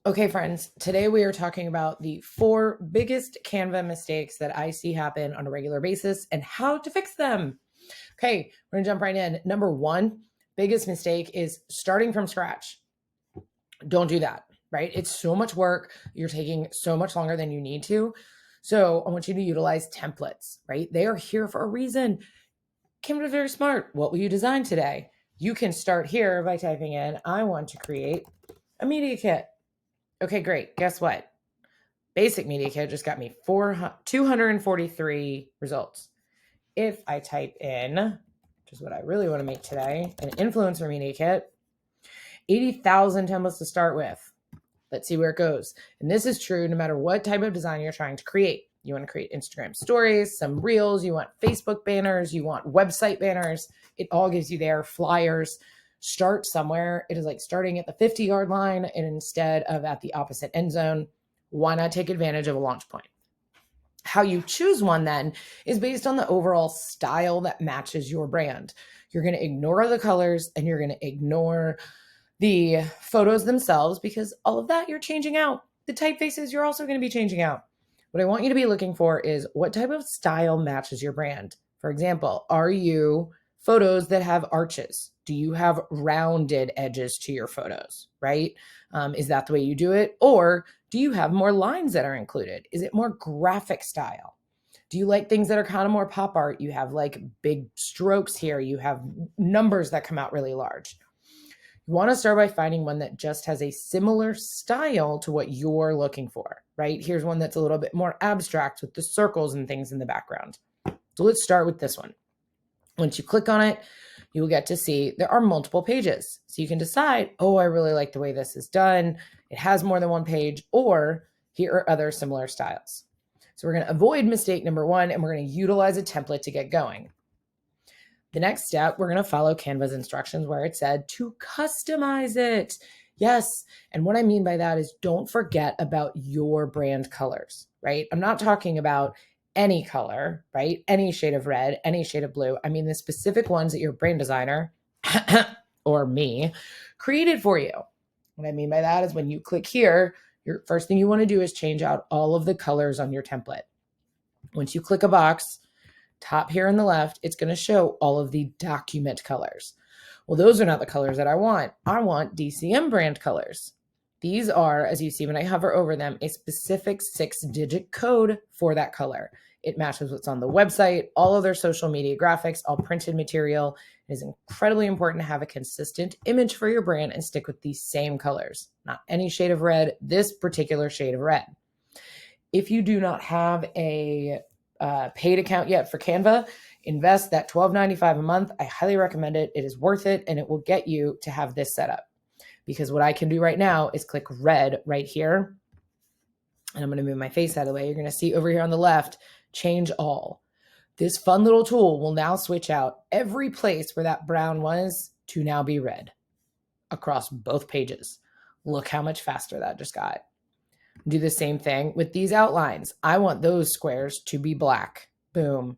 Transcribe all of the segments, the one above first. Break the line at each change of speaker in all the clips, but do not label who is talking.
Okay, friends, today we are talking about the 4 biggest Canva mistakes that I see happen on a regular basis and how to fix them. Okay, we're gonna jump right in. Number 1, biggest mistake is starting from scratch. Don't do that, right? It's so much work. You're taking so much longer than you need to. So I want you to utilize templates, right? They are here for a reason. Canva is very smart. What will you design today? You can start here by typing in, I want to create a media kit. Okay, great. Guess what? Basic media kit just got me 243 results. If I type in, which is what I really want to make today, an influencer media kit, 80,000 templates to start with. Let's see where it goes. And this is true no matter what type of design you're trying to create. You want to create Instagram stories, some reels, you want Facebook banners, you want website banners. It all gives you there, flyers. Start somewhere. It is like starting at the 50-yard line and instead of at the opposite end zone. Why not take advantage of a launch point? How you choose one then is based on the overall style that matches your brand. You're going to ignore the colors and you're going to ignore the photos themselves because all of that you're changing out. The typefaces you're also going to be changing out. What I want you to be looking for is what type of style matches your brand. For example, are you photos that have arches? Do you have rounded edges to your photos, right? Is that the way you do it? Or do you have more lines that are included? Is it more graphic style? Do you like things that are kind of more pop art? You have like big strokes here. You have numbers that come out really large. You want to start by finding one that just has a similar style to what you're looking for, right? Here's one that's a little bit more abstract with the circles and things in the background. So let's start with this one. Once you click on it, you will get to see there are multiple pages. So you can decide, oh, I really like the way this is done. It has more than one page, or here are other similar styles. So we're going to avoid mistake number 1, and we're going to utilize a template to get going. The next step, we're going to follow Canva's instructions where it said to customize it. Yes. And what I mean by that is don't forget about your brand colors, right? I'm not talking about any color, right? Any shade of red, any shade of blue. I mean the specific ones that your brand designer or me created for you. What I mean by that is when you click here, your first thing you want to do is change out all of the colors on your template. Once you click a box, top here on the left, it's going to show all of the document colors. Well, those are not the colors that I want. I want DCM brand colors. These are, as you see when I hover over them, a specific 6-digit code for that color. It matches what's on the website, all of their social media graphics, all printed material. It is incredibly important to have a consistent image for your brand and stick with these same colors, not any shade of red, this particular shade of red. If you do not have a paid account yet for Canva, invest that $12.95 a month. I highly recommend it. It is worth it, and it will get you to have this set up. Because what I can do right now is click red right here, and I'm going to move my face out of the way. You're going to see over here on the left, change all. This fun little tool will now switch out every place where that brown was to now be red across both pages. Look how much faster that just got. Do the same thing with these outlines. I want those squares to be black. Boom.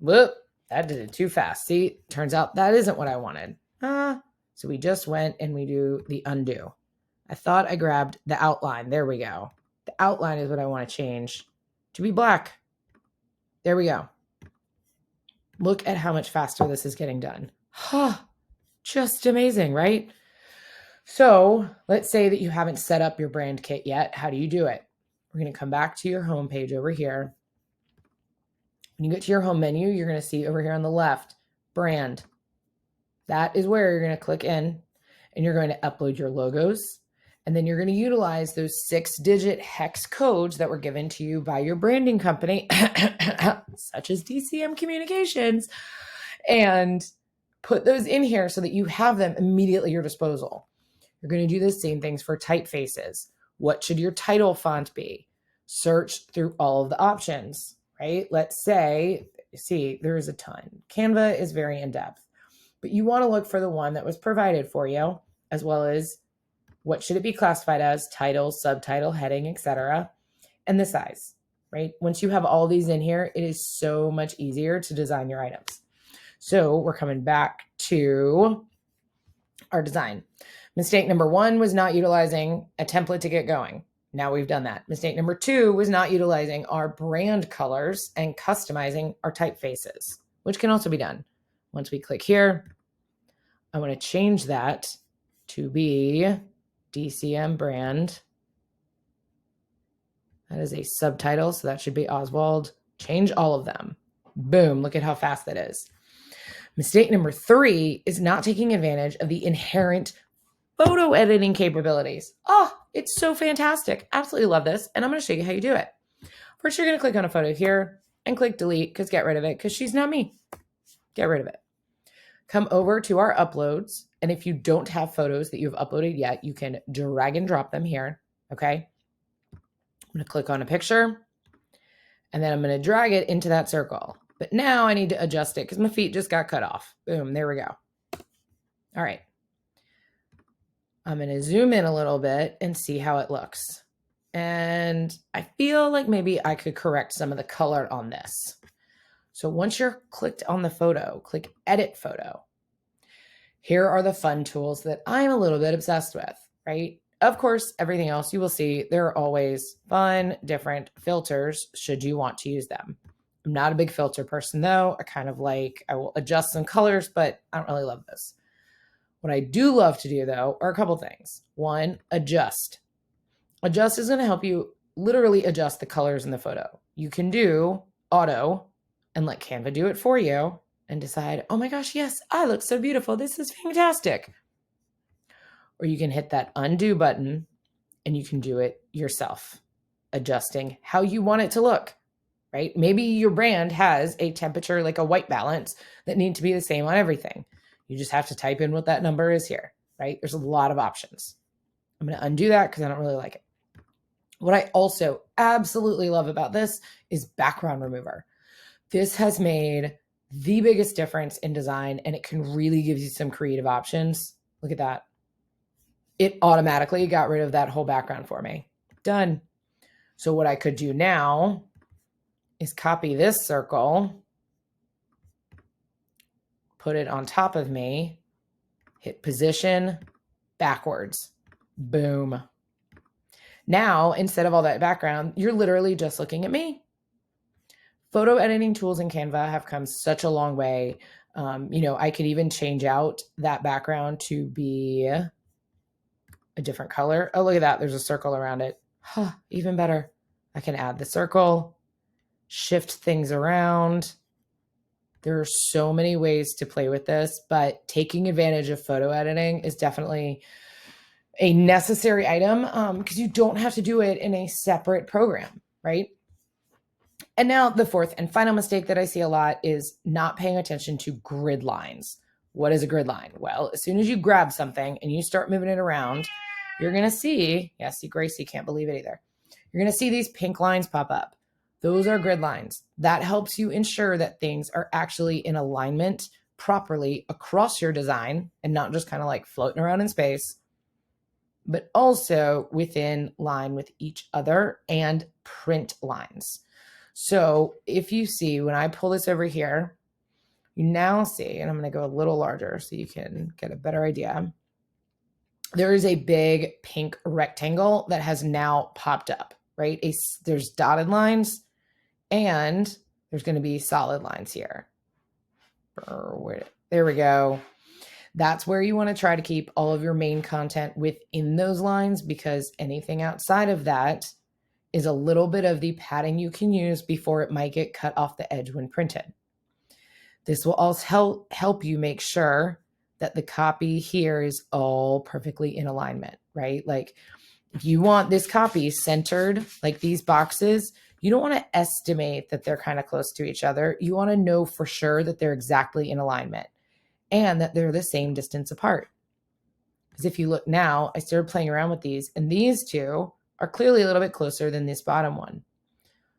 Whoop, that did it too fast. See, turns out that isn't what I wanted. So we just went and we do the undo. I thought I grabbed the outline. There we go. The outline is what I want to change to be black. There we go. Look at how much faster this is getting done. Just amazing, right? So let's say that you haven't set up your brand kit yet. How do you do it? We're going to come back to your home page over here. When you get to your home menu, you're going to see over here on the left, brand. That is where you're going to click in and you're going to upload your logos. And then you're going to utilize those 6-digit hex codes that were given to you by your branding company, such as DCM Communications, and put those in here so that you have them immediately at your disposal. You're going to do the same things for typefaces. What should your title font be? Search through all of the options, right? Let's say, see, there is a ton. Canva is very in-depth, but you want to look for the one that was provided for you, as well as what should it be classified as, title, subtitle, heading, etc., and the size, right? Once you have all these in here, it is so much easier to design your items. So we're coming back to our design. Mistake number 1 was not utilizing a template to get going. Now we've done that. Mistake number 2 was not utilizing our brand colors and customizing our typefaces, which can also be done. Once we click here, I want to change that to be DCM brand. That is a subtitle, so that should be Oswald. Change all of them. Boom, look at how fast that is. Mistake number 3 is not taking advantage of the inherent photo editing capabilities. Oh, it's so fantastic. Absolutely love this. And I'm going to show you how you do it. First, you're going to click on a photo here and click delete because get rid of it because she's not me. Get rid of it. Come over to our uploads. And if you don't have photos that you've uploaded yet, you can drag and drop them here. Okay. I'm going to click on a picture and then I'm going to drag it into that circle. But now I need to adjust it because my feet just got cut off. Boom. There we go. All right. I'm going to zoom in a little bit and see how it looks. And I feel like maybe I could correct some of the color on this. So once you're clicked on the photo, click edit photo. Here are the fun tools that I'm a little bit obsessed with, right? Of course, everything else you will see, there are always fun, different filters should you want to use them. I'm not a big filter person though. I will adjust some colors, but I don't really love this. What I do love to do though are a couple things. One, adjust. Adjust is going to help you literally adjust the colors in the photo. You can do auto and let Canva do it for you and decide, oh my gosh, yes, I look so beautiful. This is fantastic. Or you can hit that undo button and you can do it yourself, adjusting how you want it to look, right? Maybe your brand has a temperature, like a white balance that need to be the same on everything. You just have to type in what that number is here, right? There's a lot of options. I'm going to undo that because I don't really like it. What I also absolutely love about this is background remover. This has made the biggest difference in design and it can really give you some creative options. Look at that. It automatically got rid of that whole background for me. Done. So what I could do now is copy this circle, put it on top of me, hit position backwards. Boom. Now, instead of all that background, you're literally just looking at me. Photo editing tools in Canva have come such a long way. I could even change out that background to be a different color. Oh, look at that. There's a circle around it. Huh, even better. I can add the circle, shift things around. There are so many ways to play with this, but taking advantage of photo editing is definitely a necessary item because you don't have to do it in a separate program, right? And now the fourth and final mistake that I see a lot is not paying attention to grid lines. What is a grid line? Well, as soon as you grab something and you start moving it around, you're going to see, see, Gracie can't believe it either. You're going to see these pink lines pop up. Those are grid lines. That helps you ensure that things are actually in alignment properly across your design and not just kind of like floating around in space, but also within line with each other and print lines. So if you see, when I pull this over here, you now see, and I'm going to go a little larger so you can get a better idea. There is a big pink rectangle that has now popped up, right? There's dotted lines and there's going to be solid lines here. There we go. That's where you want to try to keep all of your main content within those lines because anything outside of that is a little bit of the padding you can use before it might get cut off the edge when printed. This will also help you make sure that the copy here is all perfectly in alignment, right? Like if you want this copy centered, like these boxes, you don't want to estimate that they're kind of close to each other. You want to know for sure that they're exactly in alignment and that they're the same distance apart. Because if you look now, I started playing around with these and these two are clearly a little bit closer than this bottom one.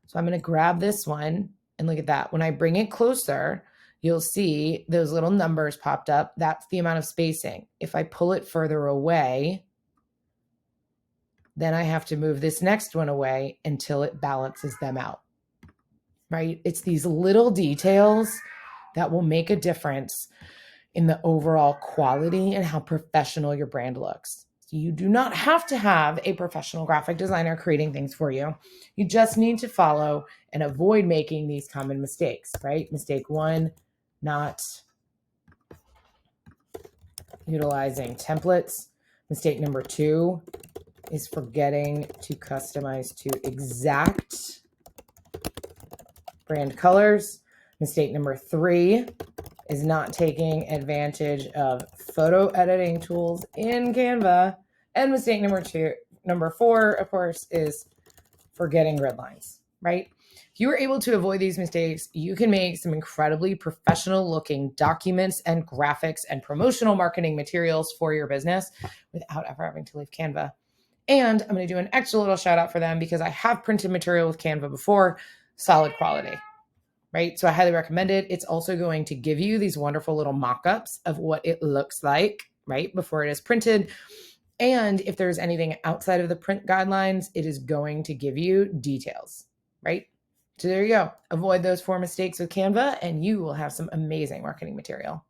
So I'm going to grab this one and look at that. When I bring it closer, you'll see those little numbers popped up. That's the amount of spacing. If I pull it further away, then I have to move this next one away until it balances them out, right? It's these little details that will make a difference in the overall quality and how professional your brand looks. So you do not have to have a professional graphic designer creating things for you. You just need to follow and avoid making these common mistakes, right? Mistake one, not utilizing templates. Mistake number two is forgetting to customize to exact brand colors. Mistake number three is not taking advantage of photo editing tools in Canva. And mistake number four, of course, is forgetting grid lines, right? If you are able to avoid these mistakes, you can make some incredibly professional looking documents and graphics and promotional marketing materials for your business without ever having to leave Canva. And I'm going to do an extra little shout out for them because I have printed material with Canva before, solid quality, right? So I highly recommend it. It's also going to give you these wonderful little mock-ups of what it looks like, right, before it is printed. And if there's anything outside of the print guidelines, it is going to give you details, right? So there you go. Avoid those 4 mistakes with Canva and you will have some amazing marketing material.